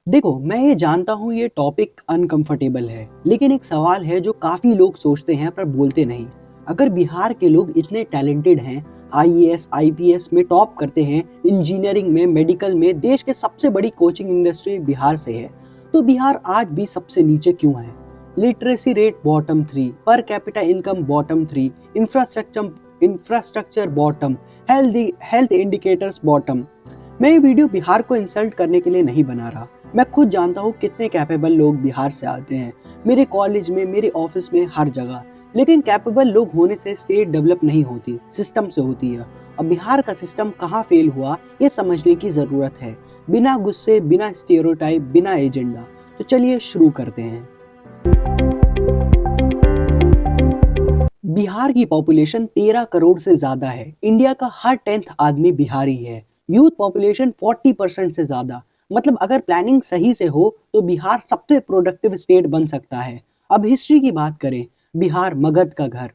देखो, मैं ये जानता हूँ ये टॉपिक अनकंफर्टेबल है, लेकिन एक सवाल है जो काफी लोग सोचते हैं पर बोलते नहीं। अगर बिहार के लोग इतने टैलेंटेड हैं, आईएएस, आईपीएस में टॉप करते हैं, इंजीनियरिंग में, मेडिकल में, देश के सबसे बड़ी कोचिंग इंडस्ट्री बिहार से है, तो बिहार आज भी सबसे नीचे क्यों है? Literacy rate bottom 3, per capita income bottom 3, infrastructure bottom, health indicators bottom. मैं ये वीडियो बिहार को इंसल्ट करने के लिए नहीं बना रहा। मैं खुद जानता हूँ कितने कैपेबल लोग बिहार से आते हैं, मेरे कॉलेज में, मेरे ऑफिस में, हर जगह। लेकिन कैपेबल लोग होने से स्टेट डेवलप नहीं होती, सिस्टम से होती है। और बिहार का सिस्टम कहाँ फेल हुआ ये समझने की जरूरत है, बिना गुस्से, बिना स्टेरियोटाइप, बिना एजेंडा। तो चलिए शुरू करते हैं। बिहार की पॉपुलेशन 13 करोड़ से ज्यादा है। इंडिया का हर 10th आदमी बिहारी है। यूथ पॉपुलेशन 40% से ज्यादा। मतलब अगर प्लानिंग सही से हो तो बिहार सबसे प्रोडक्टिव स्टेट बन सकता है। अब हिस्ट्री की बात करें, बिहार मगध का घर।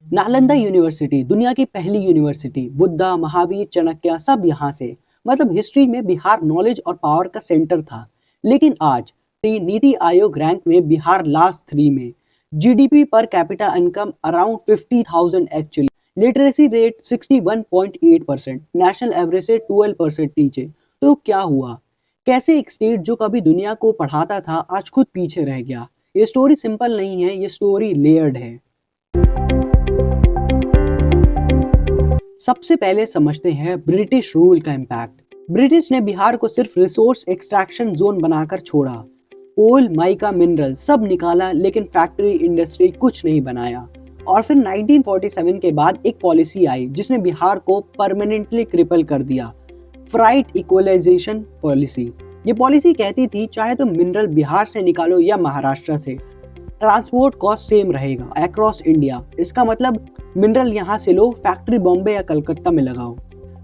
नालंदा यूनिवर्सिटी दुनिया की पहली यूनिवर्सिटी, बुद्धा, महावीर, चाणक्य सब यहाँ से। मतलब हिस्ट्री में बिहार नॉलेज और पावर का सेंटर था। लेकिन आज नीति आयोग रैंक में बिहार लास्ट 3 में। GDP per capita income around 50,000 actually. Literacy rate 61.8%, national average से 12% नीचे। तो क्या हुआ? कैसे एक स्टेट जो कभी दुनिया को पढ़ाता था आज खुद पीछे रह गया? ये स्टोरी सिंपल नहीं है, ये स्टोरी लेयर्ड है। सबसे पहले समझते हैं ब्रिटिश रूल का इम्पैक्ट। ब्रिटिश ने बिहार को सिर्फ रिसोर्स एक्सट्रैक्शन जोन बनाकर छोड़ा। कोल, माइका, मिनरल सब निकाला, लेकिन फैक्ट्री, इंडस्ट्री कुछ नहीं बनाया। और फिर 1947 के बाद एक पॉलिसी आई जिसने बिहार को परमानेंटली क्रिपल कर दिया, फ्राइट इक्वलाइजेशन पॉलिसी। ये पॉलिसी कहती थी चाहे तो मिनरल बिहार से निकालो या महाराष्ट्र से, ट्रांसपोर्ट कॉस्ट सेम रहेगा अक्रॉस इंडिया। इसका मतलब मिनरल यहाँ से लो, फैक्ट्री बॉम्बे या कलकत्ता में लगाओ।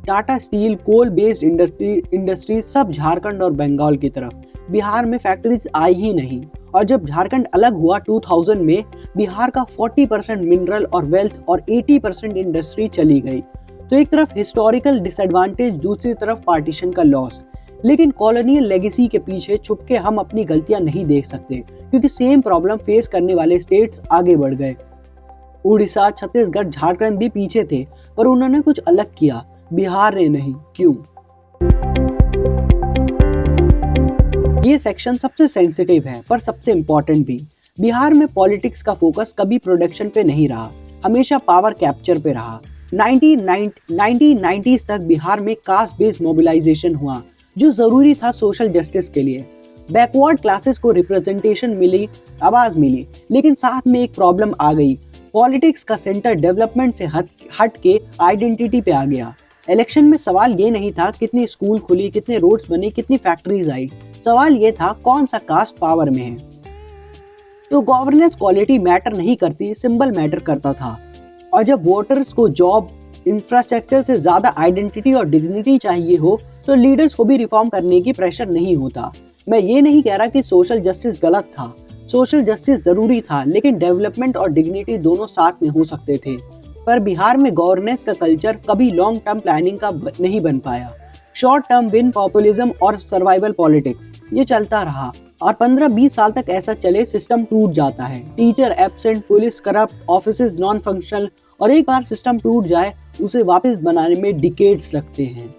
Tata Steel, coal based industry सब झारखंड और बंगाल की तरफ। बिहार में फैक्ट्रीज आई ही नहीं। और जब झारखंड अलग हुआ 2000 में, बिहार का 40% मिनरल और वेल्थ और 80% इंडस्ट्री चली गई। तो एक तरफ हिस्टोरिकल डिसएडवांटेज, दूसरी तरफ पार्टीशन का लॉस। लेकिन कॉलोनियल लेगेसी के पीछे छुप के हम अपनी गलतियां नहीं देख सकते, क्योंकि सेम प्रॉब्लम फेस करने वाले स्टेट्स आगे बढ़ गए। उड़ीसा, छत्तीसगढ़, झारखंड भी पीछे थे, पर उन्होंने कुछ अलग किया, बिहार ने नहीं। क्यों? ये सेक्शन सबसे सेंसिटिव है पर सबसे इंपॉर्टेंट भी। बिहार में पॉलिटिक्स का फोकस कभी प्रोडक्शन पे नहीं रहा, हमेशा पावर कैप्चर पे रहा। 1990s तक बिहार में कास्ट बेस्ड मोबिलाइजेशन हुआ, जो जरूरी था सोशल जस्टिस के लिए। बैकवर्ड क्लासेस को रिप्रेजेंटेशन मिली, आवाज मिली, लेकिन साथ में एक प्रॉब्लम आ गई। पॉलिटिक्स का सेंटर डेवलपमेंट से हट के आइडेंटिटी पे आ गया। इलेक्शन में सवाल ये नहीं था कितनी स्कूल खुली, कितने रोड्स बने, कितनी फैक्ट्रीज आई। सवाल ये था कौन सा कास्ट पावर में है। तो गवर्नेंस क्वालिटी मैटर नहीं करती, सिंबल मैटर करता था। और जब वोटर्स को जॉब, इंफ्रास्ट्रक्चर से ज्यादा आइडेंटिटी और डिग्निटी चाहिए हो, तो लीडर्स को भी रिफॉर्म करने की प्रेशर नहीं होता। मैं ये नहीं कह रहा कि सोशल जस्टिस गलत था, सोशल जस्टिस जरूरी था, लेकिन डेवलपमेंट और डिग्निटी दोनों साथ में हो सकते थे। पर बिहार में गवर्नेंस का कल्चर कभी लॉन्ग टर्म प्लानिंग का नहीं बन पाया। शॉर्ट टर्म विन, पॉपुलिज्म और सर्वाइवल पॉलिटिक्स, ये चलता रहा। और 15-20 साल तक ऐसा चले, सिस्टम टूट जाता है। Teacher absent, police corrupt, offices non functional. और एक बार सिस्टम टूट जाए, उसे वापस बनाने में डिकेड्स लगते हैं।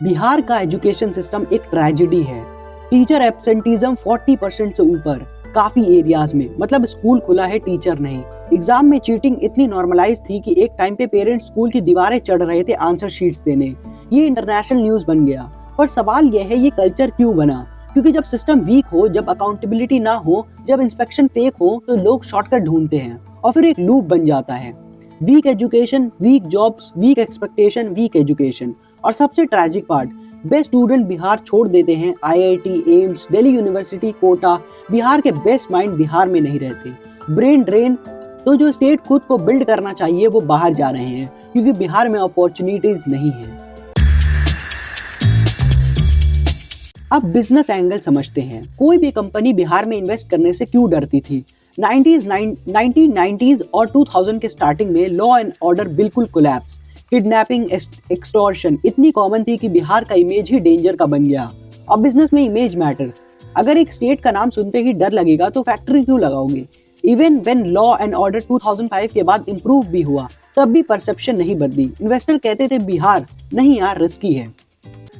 बिहार का एजुकेशन सिस्टम एक ट्रेजेडी है। टीचर एब्सेंटिज्म 40% से ऊपर काफी एरियाज में। मतलब स्कूल खुला है, टीचर नहीं। एग्जाम में चीटिंग इतनी नॉर्मलाइज थी कि एक टाइम पे पेरेंट्स स्कूल की दीवारें चढ़ रहे थे आंसर शीट्स देने। ये इंटरनेशनल न्यूज बन गया। पर सवाल यह है, ये कल्चर क्यों बना? क्योंकि जब सिस्टम वीक हो, जब अकाउंटेबिलिटी ना हो, जब इंस्पेक्शन फेक हो, तो लोग शॉर्टकट ढूंढते हैं और फिर एक लूप बन जाता है। Weak education, weak jobs, weak expectation, weak education. और सबसे tragic part, best student Bihar छोड़ देते हैं। IIT, AIIMS, Delhi University, Kota. Bihar के बेस्ट माइंड बिहार में नहीं रहते। Brain drain. तो जो स्टेट खुद को बिल्ड करना चाहिए वो बाहर जा रहे हैं, क्योंकि बिहार में अपॉर्चुनिटीज नहीं है। अब बिजनेस एंगल समझते हैं। कोई भी कंपनी बिहार में इन्वेस्ट करने से क्यों डरती थी? 1990s और 2000 के स्टार्टिंग में लॉ एंड ऑर्डर बिल्कुल कोलैप्स। किडनैपिंग, एक्सटॉर्शन इतनी कॉमन थी कि बिहार का इमेज ही डेंजर का बन गया। अब बिजनेस में इमेज मैटर्स। अगर एक स्टेट का नाम सुनते ही डर लगेगा तो फैक्ट्री क्यों लगाओगे? Even when law and order 2005 के बाद इम्प्रूव भी हुआ, तब भी परसेप्शन नहीं बदली। इन्वेस्टर कहते थे बिहार नहीं यार, रिस्की है,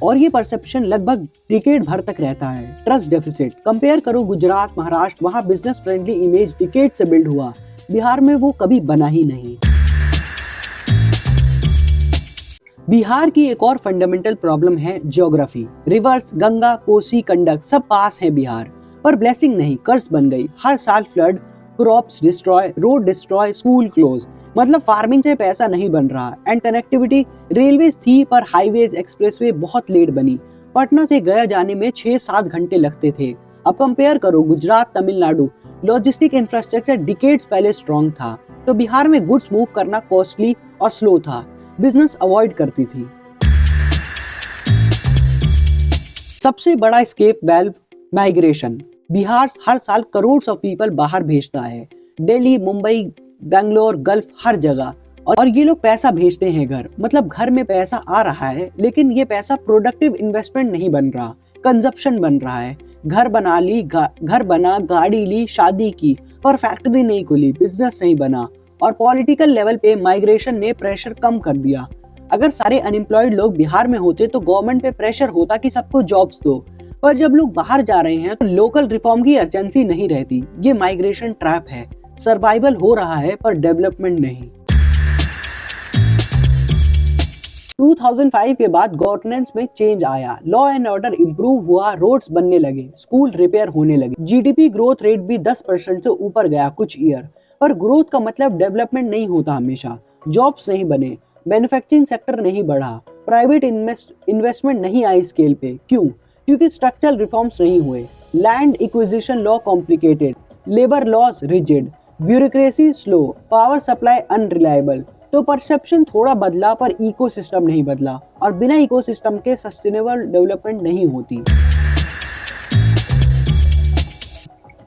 और ये परसेप्शन लगभग डिकेड भर तक रहता है। Trust deficit. कंपेयर करो गुजरात, महाराष्ट्र, वहाँ बिजनेस फ्रेंडली इमेज डिकेड से बिल्ड हुआ, बिहार में वो कभी बना ही नहीं। बिहार की एक और फंडामेंटल प्रॉब्लम है ज्योग्राफी। रिवर्स, गंगा, कोसी, गंडक सब पास है बिहार, पर ब्लेसिंग नहीं, कर्ज बन गई। हर साल flood, crops destroy, road destroy, school close. मतलब फार्मिंग से पैसा नहीं बन रहा। एंड कनेक्टिविटी, रेलवेज थी पर हाईवेज, एक्सप्रेसवे बहुत लेट बनी। पटना से गया जाने में 6-7 घंटे लगते थे। अब कंपेयर करो Gujarat, Tamil Nadu, logistic infrastructure decades पहले स्ट्रॉन्ग था, तो बिहार में गुड्स मूव करना कॉस्टली और स्लो था। बिजनेस अवॉइड करती थी। सबसे बड़ा एस्केप वेल्व माइग्रेशन। बिहार हर साल करोड़ ऑफ पीपल बाहर भेजता है, दिल्ली, मुंबई, बेंगलोर, गल्फ, हर जगह। और ये लोग पैसा भेजते हैं घर, मतलब घर में पैसा आ रहा है, लेकिन ये पैसा प्रोडक्टिव इन्वेस्टमेंट नहीं बन रहा, कंजप्शन बन रहा है। घर बना, गाड़ी ली, शादी की, पर फैक्ट्री नहीं खुली, बिजनेस नहीं बना। और पॉलिटिकल लेवल पे माइग्रेशन ने प्रेशर कम कर दिया। अगर सारे अनएम्प्लॉयड लोग बिहार में होते तो गवर्नमेंट पे प्रेशर होता कि सबको जॉब्स दो, पर जब लोग बाहर जा रहे हैं तो लोकल रिफॉर्म की अर्जेंसी नहीं रहती। ये माइग्रेशन ट्रैप है। सर्वाइवल हो रहा है पर डेवलपमेंट नहीं। 2005 के बाद गवर्नेंस में चेंज आया, लॉ एंड ऑर्डर इंप्रूव हुआ, रोड्स बनने लगे, स्कूल रिपेयर होने लगे। जीडीपी ग्रोथ रेट भी 10% से ऊपर गया कुछ ईयर। पर ग्रोथ का मतलब डेवलपमेंट नहीं होता हमेशा। जॉब्स नहीं बने, मैन्युफैक्चरिंग सेक्टर नहीं बढ़ा, प्राइवेट इन्वेस्टमेंट नहीं आई स्केल पे। क्यों? क्योंकि स्ट्रक्चरल रिफॉर्म्स नहीं हुए। Land acquisition law complicated, labour laws rigid, bureaucracy slow, power supply unreliable. तो परसेप्शन थोड़ा बदला पर इकोसिस्टम नहीं बदला, और बिना इकोसिस्टम के सस्टेनेबल डेवलपमेंट नहीं होती।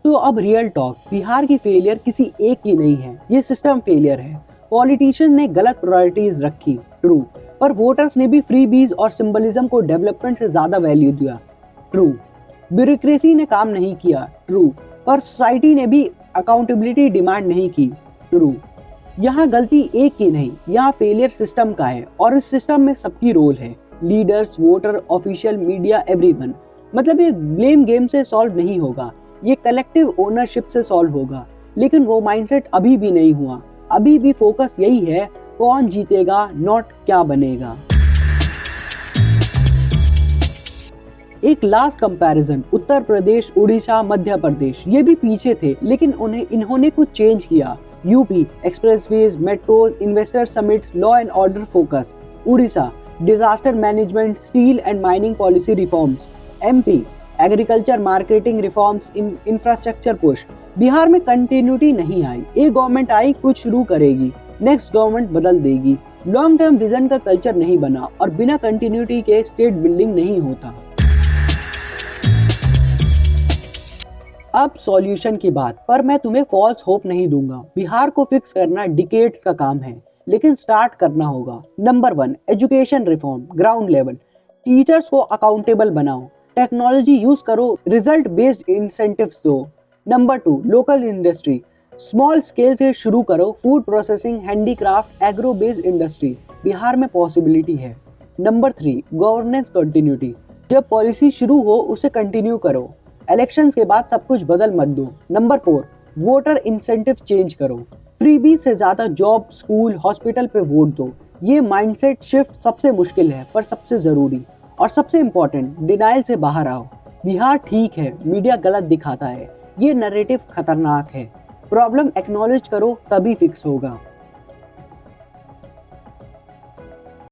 तो अब रियल टॉक, बिहार की फेलियर किसी एक की नहीं है, ये सिस्टम फेलियर है। पॉलिटिशियन ने गलत प्रायोरिटीज रखी, ट्रू, पर वोटर्स ने भी फ्रीबीज और सिंबलिज्म को डेवलपमेंट से ज्यादा वैल्यू दिया, ट्रू। ब्यूरोक्रेसी ने काम नहीं किया, ट्रू, पर सोसाइटी ने भी अकाउंटेबिलिटी डिमांड नहीं की, ट्रू। यहाँ गलती एक की नहीं, यहाँ फेलियर सिस्टम का है, और इस सिस्टम में सबकी रोल है, leaders, voter, official, media, everyone. मतलब ये ब्लेम गेम से सॉल्व नहीं होगा, ये कलेक्टिव ओनरशिप से सॉल्व होगा। लेकिन वो माइंडसेट अभी भी नहीं हुआ। अभी भी फोकस यही है, कौन जीतेगा, नॉट क्या बनेगा। एक लास्ट कंपैरिजन, उत्तर प्रदेश, उड़ीसा, मध्य प्रदेश, ये भी पीछे थे, लेकिन इन्होंने कुछ चेंज किया। UP, expressways, metro, investor summit, law and order focus. Orissa, disaster management, steel and mining policy reforms. MP, agriculture marketing reforms, infrastructure push. Bihar में कंटिन्यूटी नहीं आई। एक गवर्नमेंट आई, कुछ शुरू करेगी, नेक्स्ट गवर्नमेंट बदल देगी। लॉन्ग टर्म विजन का कल्चर नहीं बना, और बिना कंटिन्यूटी के स्टेट बिल्डिंग नहीं होता। अब सॉल्यूशन की बात, पर मैं तुम्हें फॉल्स होप नहीं दूंगा। बिहार को फिक्स करना डिकेड्स का काम है, लेकिन स्टार्ट करना होगा। Number 1, education reform, ground level. Teachers को अकाउंटेबल बनाओ, टेक्नोलॉजी यूज करो, रिजल्ट बेस्ड इंसेंटिव्स दो। Number 2, local industry, small scale से शुरू करो, food processing, handicraft, agro based industry. Bihar में पॉसिबिलिटी है। नंबर 3, गवर्नेंस कंटिन्यूटी, जब पॉलिसी शुरू हो उसे कंटिन्यू करो, इलेक्शंस के बाद सब कुछ बदल मत दो। नंबर 4, वोटर इंसेंटिव चेंज करो, फ्रीबी से ज्यादा जॉब, स्कूल, हॉस्पिटल पे वोट दो। ये माइंडसेट शिफ्ट सबसे मुश्किल है पर सबसे जरूरी। और सबसे इम्पोर्टेंट, डिनाइल से बाहर आओ। बिहार ठीक है, मीडिया गलत दिखाता है, ये नैरेटिव खतरनाक है। प्रॉब्लम एक्नॉलेज करो, तभी फिक्स होगा।